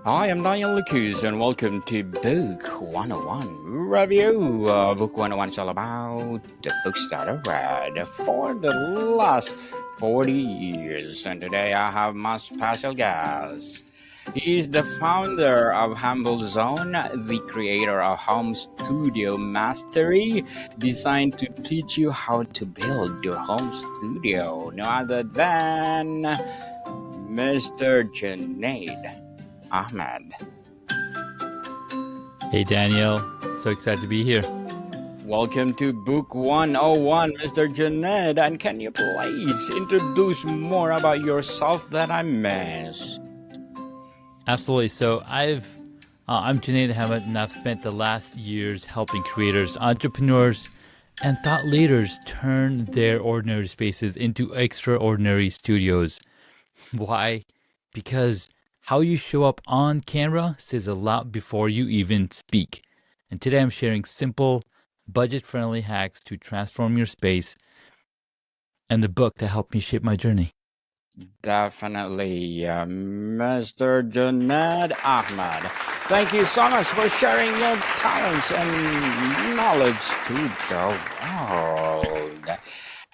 Hi, I'm Daniel Lucas, and welcome to Book 101 Review. Book 101 is all about the books that I read for the last 40 years. And today I have my special guest. He is the founder of Humble Zone, the creator of Home Studio Mastery, designed to teach you how to build your home studio. No other than Mr. Junaid Ahmed. Hey Daniel, so excited to be here. Welcome to Book 101, Mr. Junaid. And can you please introduce more about yourself that I missed? Absolutely. So I'm Junaid Ahmed, and I've spent the last years helping creators, entrepreneurs, and thought leaders turn their ordinary spaces into extraordinary studios. Why? Because how you show up on camera says a lot before you even speak. And today I'm sharing simple, budget-friendly hacks to transform your space and the book that helped me shape my journey. Definitely, Mr. Junaid Ahmed. Thank you so much for sharing your talents and knowledge to the world.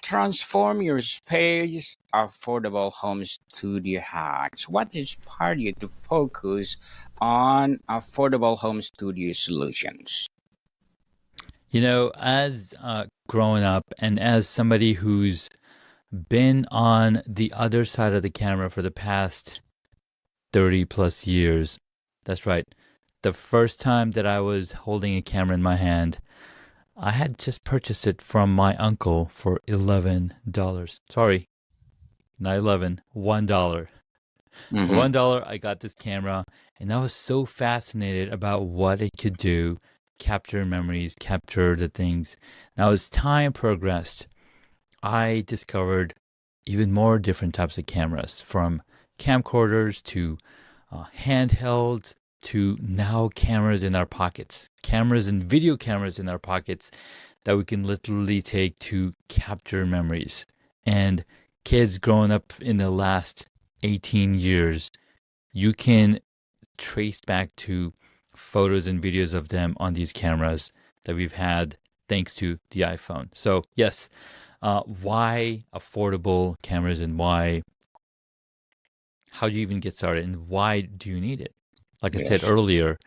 Transform your space, affordable home studio hacks. What inspired you to focus on affordable home studio solutions? You know, as growing up and as somebody who's been on the other side of the camera for the past 30 plus years, that's right. The first time that I was holding a camera in my hand, I had just purchased it from my uncle for $11. Sorry, not 11, $1. For Mm-hmm. $1, I got this camera, and I was so fascinated about what it could do, capture memories, capture the things. Now, as time progressed, I discovered even more different types of cameras, from camcorders to handhelds to now cameras in our pockets, cameras and video cameras in our pockets that we can literally take to capture memories. And kids growing up in the last 18 years, you can trace back to photos and videos of them on these cameras that we've had thanks to the iPhone. So, yes, why affordable cameras and how do you even get started and why do you need it? Like I said Yes. earlier,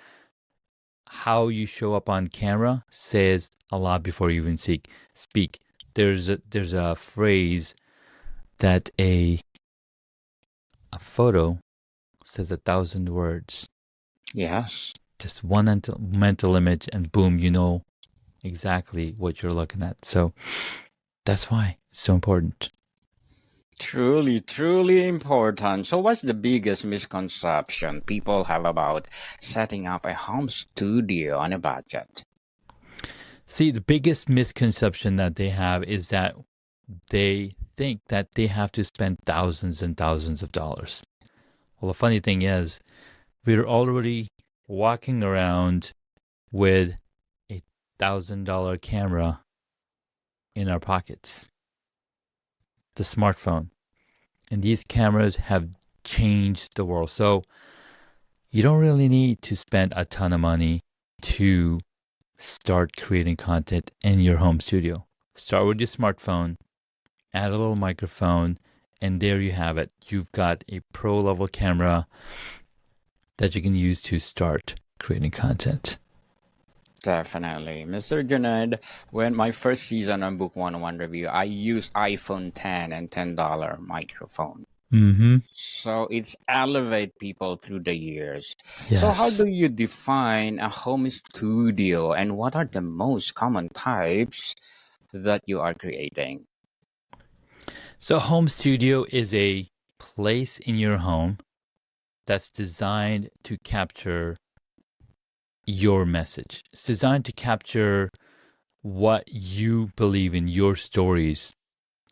how you show up on camera says a lot before you even speak. There's a phrase that a photo says 1,000 words. Yes. Just one mental image, and boom, you know exactly what you're looking at. So that's why it's so important. Truly, truly important. So, what's the biggest misconception people have about setting up a home studio on a budget? See, the biggest misconception that they have is that they think that they have to spend thousands and thousands of dollars. Well, the funny thing is, we're already walking around with $1,000 camera in our pockets, the smartphone. And these cameras have changed the world. So you don't really need to spend a ton of money to start creating content in your home studio. Start with your smartphone, add a little microphone, and there you have it. You've got a pro level camera that you can use to start creating content. Definitely. Mr. Junaid, when my first season on Book 101 Review, I used iPhone 10 and $10 microphone. Mm-hmm. So it's elevate people through the years. So how Yes. do you define a home studio and what are the most common types that you are creating? So, home studio is a place in your home that's designed to capture your message. It's designed to capture what you believe in, your stories.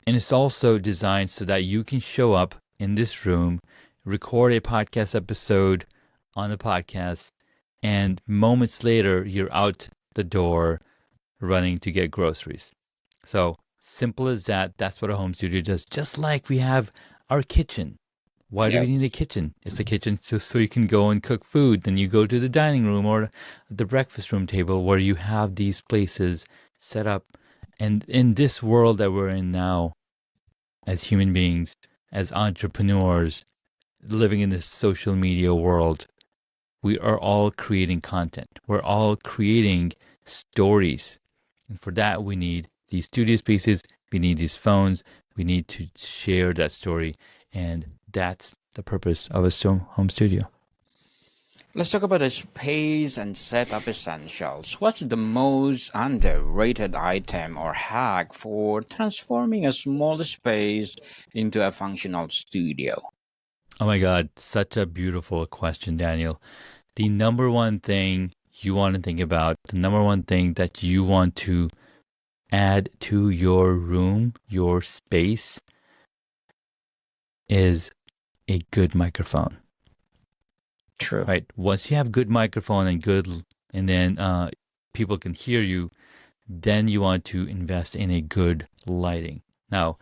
And it's also designed so that you can show up in this room, record a podcast episode on the podcast, and moments later, you're out the door running to get groceries. So, simple as that. That's what a home studio does. Just like we have our kitchen. Why do we Yep. need a kitchen? It's a kitchen so you can go and cook food. Then you go to the dining room or the breakfast room table where you have these places set up. And in this world that we're in now, as human beings, as entrepreneurs, living in this social media world, we are all creating content. We're all creating stories. And for that, we need these studio spaces. We need these phones. We need to share that story. And that's the purpose of a home studio. Let's talk about the space and setup essentials. What's the most underrated item or hack for transforming a small space into a functional studio? Oh my God, such a beautiful question, Daniel. The number one thing you want to think about, the number one thing that you want to add to your room, your space, is a good microphone. True. Right? Once you have good microphone and then people can hear you, then you want to invest in a good lighting. Now,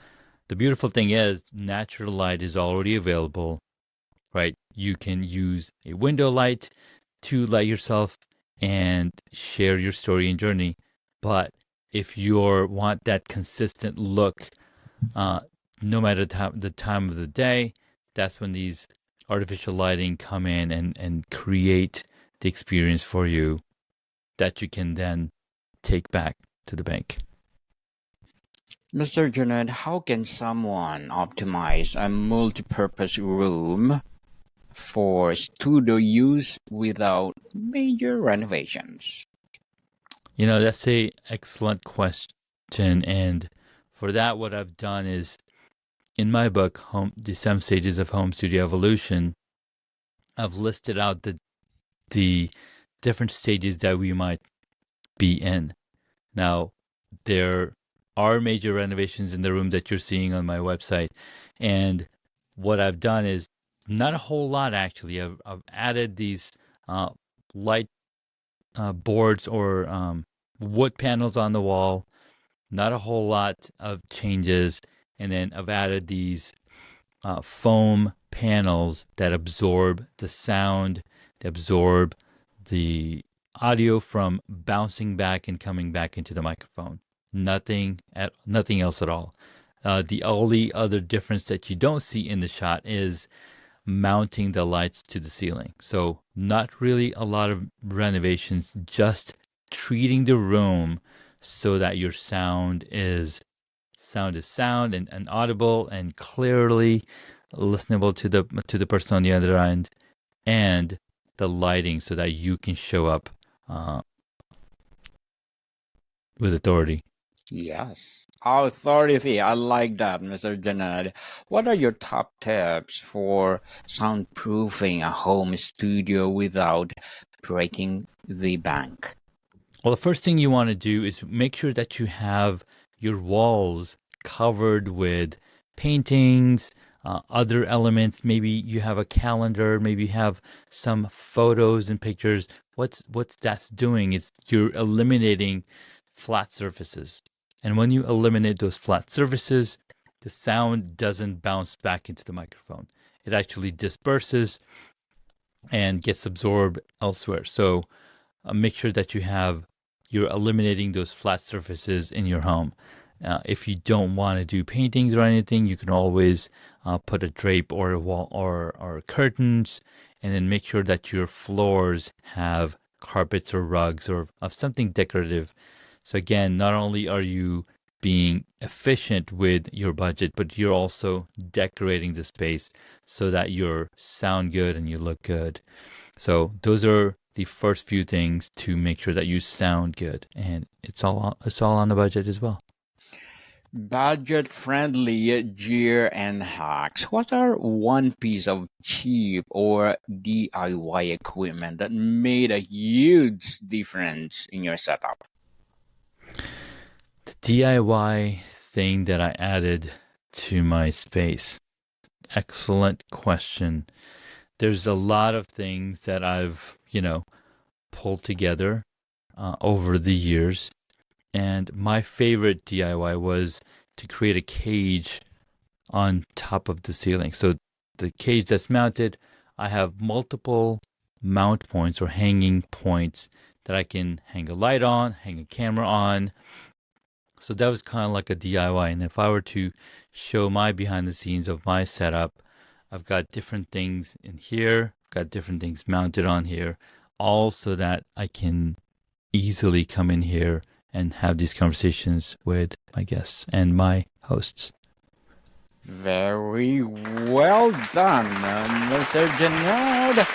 the beautiful thing is natural light is already available, right? You can use a window light to light yourself and share your story and journey. But if you want that consistent look, no matter the time of the day, that's when these artificial lighting come in and create the experience for you that you can then take back to the bank. Mr. Junaid, how can someone optimize a multi-purpose room for studio use without major renovations? That's a excellent question. And for that, what I've done is in my book, The 7 Stages of Home Studio Evolution, I've listed out the different stages that we might be in. Now, there are major renovations in the room that you're seeing on my website. And what I've done is not a whole lot, actually. I've added these light boards or wood panels on the wall, not a whole lot of changes. And then I've added these foam panels that absorb the sound, they absorb the audio from bouncing back and coming back into the microphone. Nothing else at all. The only other difference that you don't see in the shot is mounting the lights to the ceiling. So not really a lot of renovations, just treating the room so that your sound is sound and audible and clearly listenable to the person on the other end, and the lighting so that you can show up with authority. Yes. Authority. I like that, Mr. Junaid. What are your top tips for soundproofing a home studio without breaking the bank? Well, the first thing you want to do is make sure that you have your walls covered with paintings, other elements. Maybe you have a calendar, maybe you have some photos and pictures. What's that's doing is you're eliminating flat surfaces. And when you eliminate those flat surfaces, the sound doesn't bounce back into the microphone. It actually disperses and gets absorbed elsewhere. So make sure that you're eliminating those flat surfaces in your home. If you don't want to do paintings or anything, you can always put a drape or a wall or curtains, and then make sure that your floors have carpets or rugs or of something decorative. So again, not only are you being efficient with your budget, but you're also decorating the space so that you sound good and you look good. So those are the first few things to make sure that you sound good, and it's all on the budget as well. Budget-friendly gear and hacks. What are one piece of cheap or DIY equipment that made a huge difference in your setup? The DIY thing that I added to my space. Excellent question. There's a lot of things that I've, pulled together over the years. And my favorite DIY was to create a cage on top of the ceiling. So the cage that's mounted, I have multiple mount points or hanging points that I can hang a light on, hang a camera on. So that was kind of like a DIY. And if I were to show my behind the scenes of my setup, I've got different things in here, got different things mounted on here, all so that I can easily come in here and have these conversations with my guests and my hosts. Very well done, Mr. Junaid.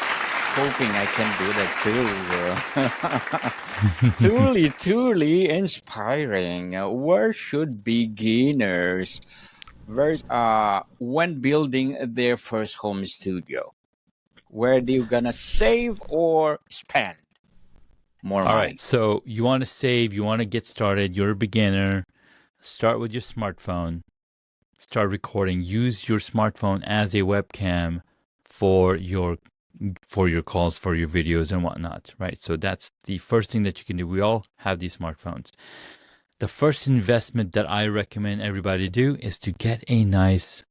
Hoping I can do that too. Truly inspiring. Where should beginners, when building their first home studio, where do you gonna save or spend more All money? right, so you want to save, you want to get started, you're a beginner, start with your smartphone, start recording, use your smartphone as a webcam for your calls, for your videos and whatnot, right? So that's the first thing that you can do. We all have these smartphones. The first investment that I recommend everybody do is to get a nice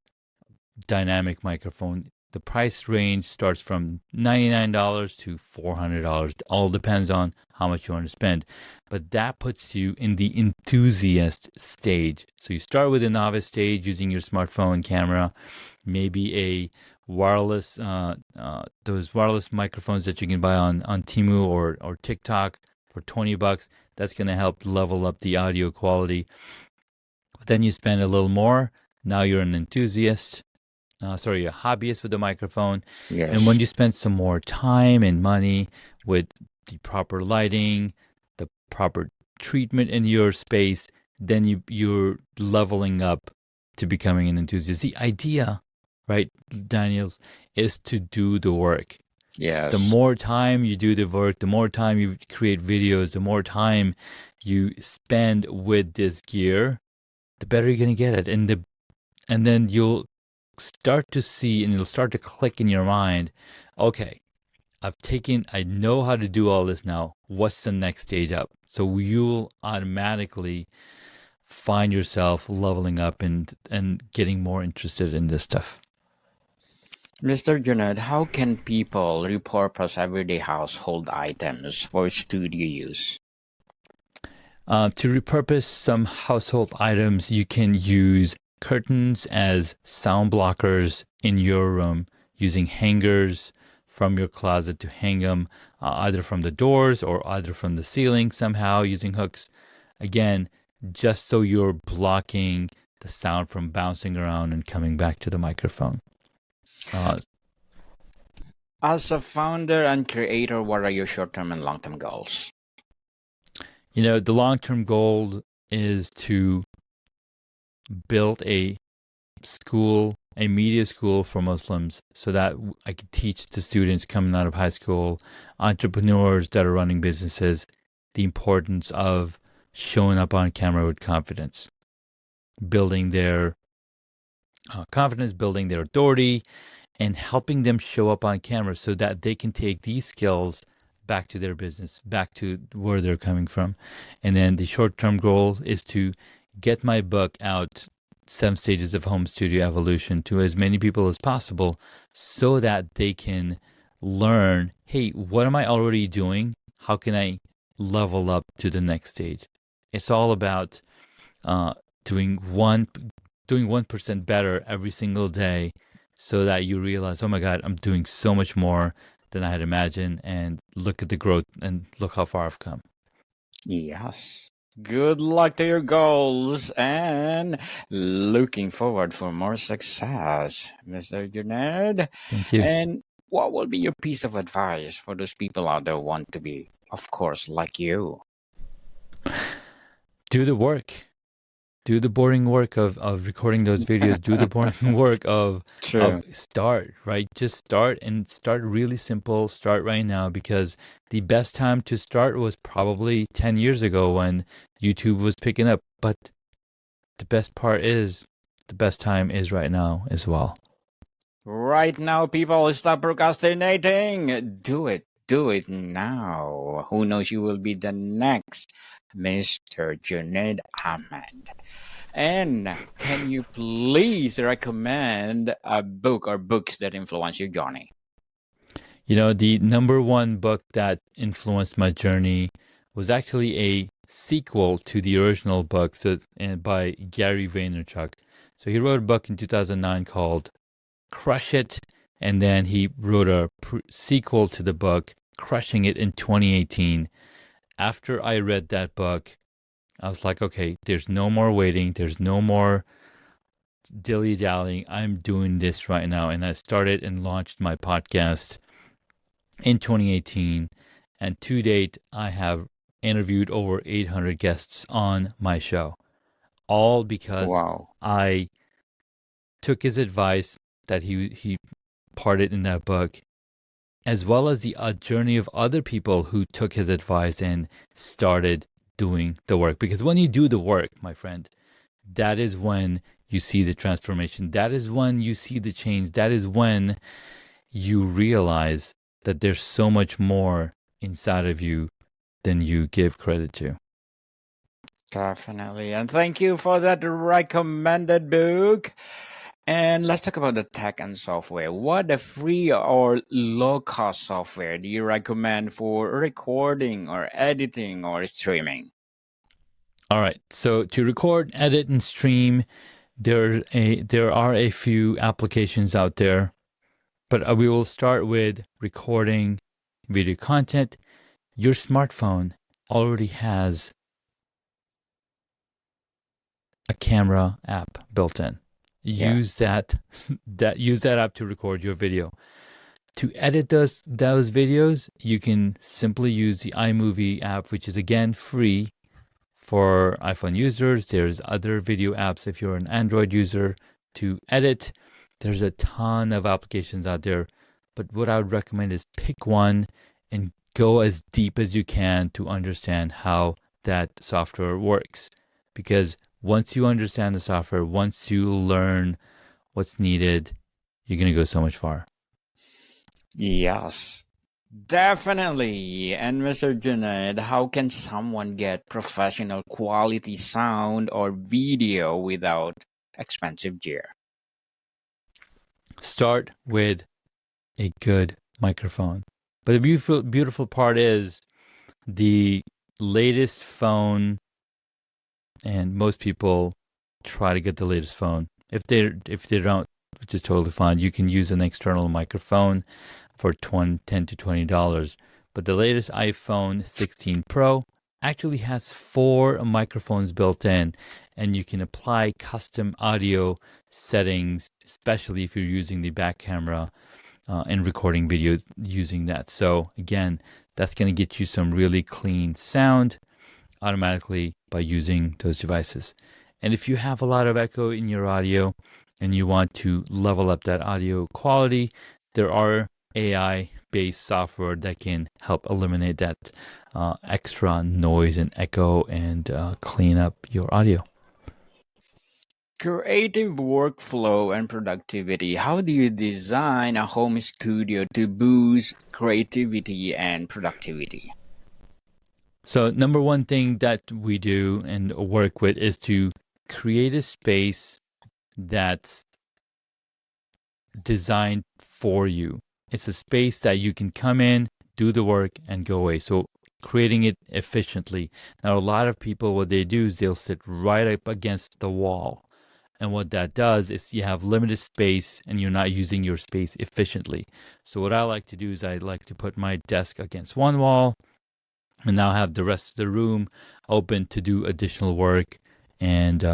dynamic microphone. The price range starts from $99 to $400. All depends on how much you want to spend. But that puts you in the enthusiast stage. So you start with a novice stage using your smartphone camera, maybe a wireless, those wireless microphones that you can buy on Temu or TikTok for $20. That's going to help level up the audio quality. But then you spend a little more. Now you're an enthusiast. A hobbyist with the microphone. Yes. And when you spend some more time and money with the proper lighting, the proper treatment in your space, then you're leveling up to becoming an enthusiast. The idea, right, Daniels, is to do the work. Yes. The more time you do the work, the more time you create videos, the more time you spend with this gear, the better you're going to get it. And then you'll start to see, and it'll start to click in your mind, okay, I know how to do all this now. What's the next stage up? So you'll automatically find yourself leveling up and getting more interested in this stuff. Mr. Junaid, how can people repurpose everyday household items for studio use? To repurpose some household items, you can use curtains as sound blockers in your room, using hangers from your closet to hang them either from the doors or either from the ceiling somehow using hooks. Again, just so you're blocking the sound from bouncing around and coming back to the microphone. As a founder and creator, what are your short-term and long-term goals? The long-term goal is to build a school, a media school for Muslims, so that I could teach the students coming out of high school, entrepreneurs that are running businesses, the importance of showing up on camera with confidence, building their confidence, building their authority, and helping them show up on camera so that they can take these skills back to their business, back to where they're coming from. And then the short-term goal is to get my book out, 7 Stages of Home Studio Evolution, to as many people as possible so that they can learn, hey, what am I already doing? How can I level up to the next stage? It's all about doing 1% better every single day so that you realize, oh my God, I'm doing so much more than I had imagined, and look at the growth and look how far I've come. Yes. Good luck to your goals and looking forward for more success, Mr. Junaid. Thank you. And what will be your piece of advice for those people out there who want to be, of course, like you? Do the work. Do the boring work of recording those videos. Do the boring work of start, right? Just start, and start really simple. Start right now, because the best time to start was probably 10 years ago when YouTube was picking up. But the best time is right now as well. Right now, people, stop procrastinating. Do it. Do it now. Who knows, you will be the next Mr. Junaid Ahmed. And can you please recommend a book or books that influence your journey? You know, the number one book that influenced my journey was actually a sequel to the original book by Gary Vaynerchuk. So he wrote a book in 2009 called Crush It, and then he wrote a sequel to the book, Crushing It, in 2018. After I read that book, I was like, okay, there's no more waiting, there's no more dilly-dallying. I'm doing this right now. And I started and launched my podcast in 2018, and to date I have interviewed over 800 guests on my show, all because Wow. I took his advice that he parted in that book, as well as the journey of other people who took his advice and started doing the work. Because when you do the work, my friend, that is when you see the transformation. That is when you see the change. That is when you realize that there's so much more inside of you than you give credit to. Definitely. And thank you for that recommended book. And let's talk about the tech and software. What the free or low cost software do you recommend for recording or editing or streaming? All right. So to record, edit, and stream, there are a few applications out there, but we will start with recording video content. Your smartphone already has a camera app built in. Yeah. Use that use that app to record your video. To edit those videos, you can simply use the iMovie app, which is again free for iPhone users. There's other video apps if you're an Android user to edit. There's a ton of applications out there, but what I would recommend is pick one and go as deep as you can to understand how that software works. Because once you understand the software, once you learn what's needed, you're going to go so much far. Yes. Definitely. And Mr. Junaid, how can someone get professional quality sound or video without expensive gear? Start with a good microphone. But the beautiful part is the latest phone, and most people try to get the latest phone. If they don't, which is totally fine, you can use an external microphone for $10 to $20. But the latest iPhone 16 Pro actually has 4 microphones built in, and you can apply custom audio settings, especially if you're using the back camera and recording video using that. So again, that's going to get you some really clean sound automatically by using those devices. And if you have a lot of echo in your audio and you want to level up that audio quality, there are AI-based software that can help eliminate that extra noise and echo and clean up your audio. Creative workflow and productivity. How do you design a home studio to boost creativity and productivity? So number one thing that we do and work with is to create a space that's designed for you. It's a space that you can come in, do the work, and go away. So creating it efficiently. Now, a lot of people, what they do is they'll sit right up against the wall. And what that does is you have limited space and you're not using your space efficiently. So what I like to do is I like to put my desk against one wall and now have the rest of the room open to do additional work and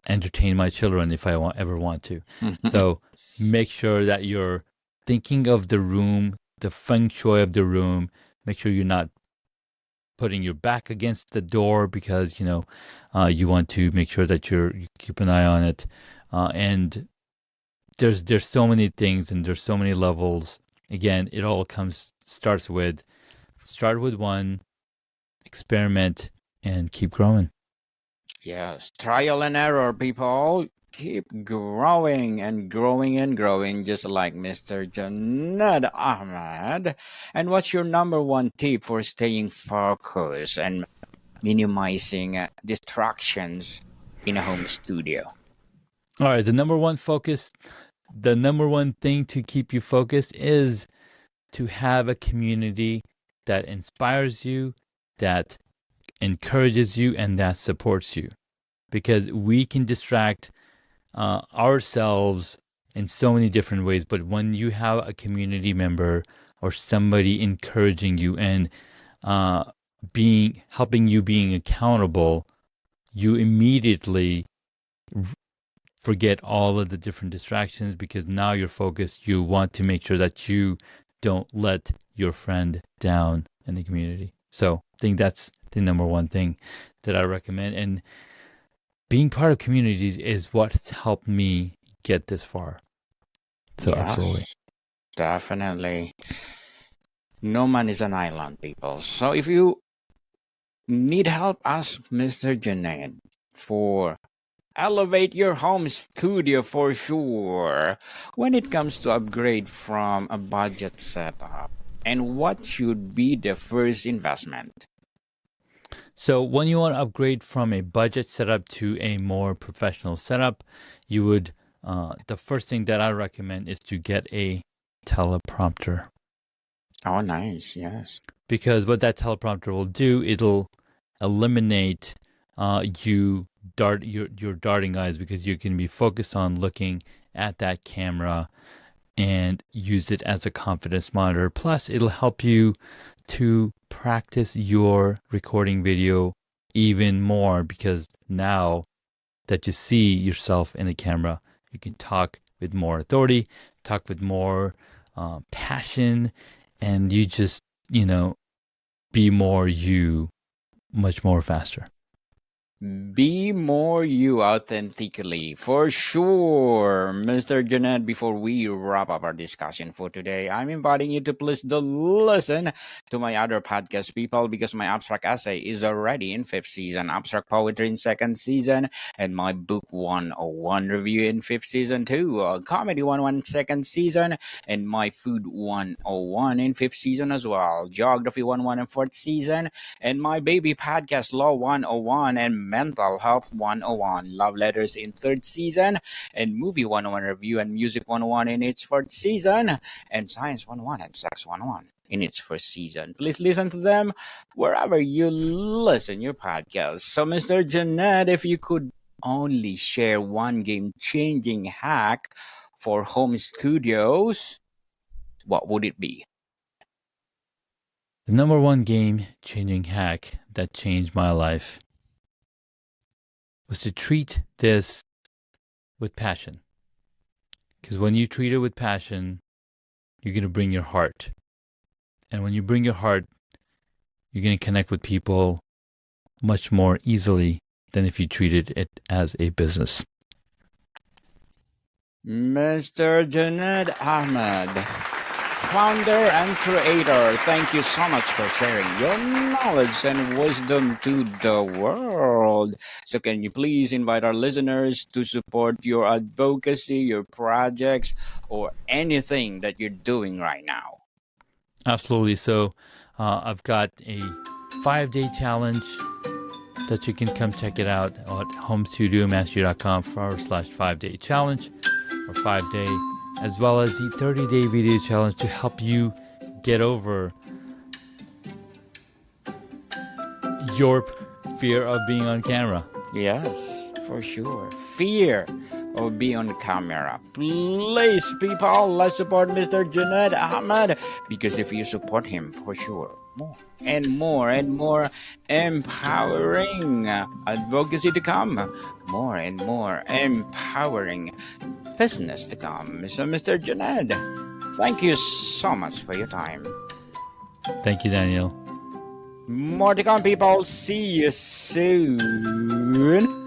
entertain my children if I ever want to. So make sure that you're thinking of the room, the feng shui of the room. Make sure you're not putting your back against the door because you want to make sure that you keep an eye on it. And there's so many things and there's so many levels. Again, it all start with one, experiment, and keep growing. Yes, trial and error, people. Keep growing and growing and growing, just like Mr. Junaid Ahmed. And what's your number one tip for staying focused and minimizing distractions? in a home studio? All right, the number one thing to keep you focused is to have a community that inspires you, that encourages you, and that supports you. Because we can distract ourselves in so many different ways, but when you have a community member or somebody encouraging you and helping you being accountable, you immediately forget all of the different distractions because now you're focused. You want to make sure that you don't let your friend down in the community. So I think that's the number one thing that I recommend. And being part of communities is what's helped me get this far. So Yes, absolutely. definitely. No man is an island, people. So if you need help, ask Mr. Junaid for elevate your home studio for sure when it comes to upgrade from a budget setup. And what should be the first investment? So when you want to upgrade from a budget setup to a more professional setup, you would the first thing that I recommend is to get a teleprompter. Oh, nice. Yes. Because what that teleprompter will do, it'll eliminate your darting eyes, because you can be focused on looking at that camera and use it as a confidence monitor. Plus, it'll help you to practice your recording video even more, because now that you see yourself in the camera, you can talk with more authority, talk with more passion, and you just, be more you much more faster. Be more you authentically, for sure. Mr. Janet, before we wrap up our discussion for today, I'm inviting you to please listen to my other podcast, people, because my abstract essay is already in 5th season, abstract poetry in 2nd season, and my book 101 review in 5th season too, comedy 101 2nd season, and my food 101 in 5th season as well, geography 101 in 4th season, and my baby podcast law 101 and mental health 101, love letters in 3rd season, and movie 101 review and music 101 in its 4th season, and science 101 and sex 101 in its 1st season. Please listen to them wherever you listen your podcast. So, Mr. Janet, if you could only share one game-changing hack for home studios, what would it be? The number one game-changing hack that changed my life was to treat this with passion. Because when you treat it with passion, you're going to bring your heart. And when you bring your heart, you're going to connect with people much more easily than if you treated it as a business. Mr. Junaid Ahmed, founder and creator, thank you so much for sharing your knowledge and wisdom to the world. So can you please invite our listeners to support your advocacy, your projects, or anything that you're doing right now? Absolutely. So I've got a 5-day challenge that you can come check it out at homestudiomastery.com/5-day challenge or 5-day, as well as the 30-day video challenge to help you get over your fear of being on camera. Yes, for sure. Fear of being on the camera. Please, people, let's support Mr. Junaid Ahmed, because if you support him, for sure, more and more and more empowering advocacy to come, more and more empowering business to come. So, Mr. Junaid, thank you so much for your time. Thank you, Daniel. More to come, people. See you soon.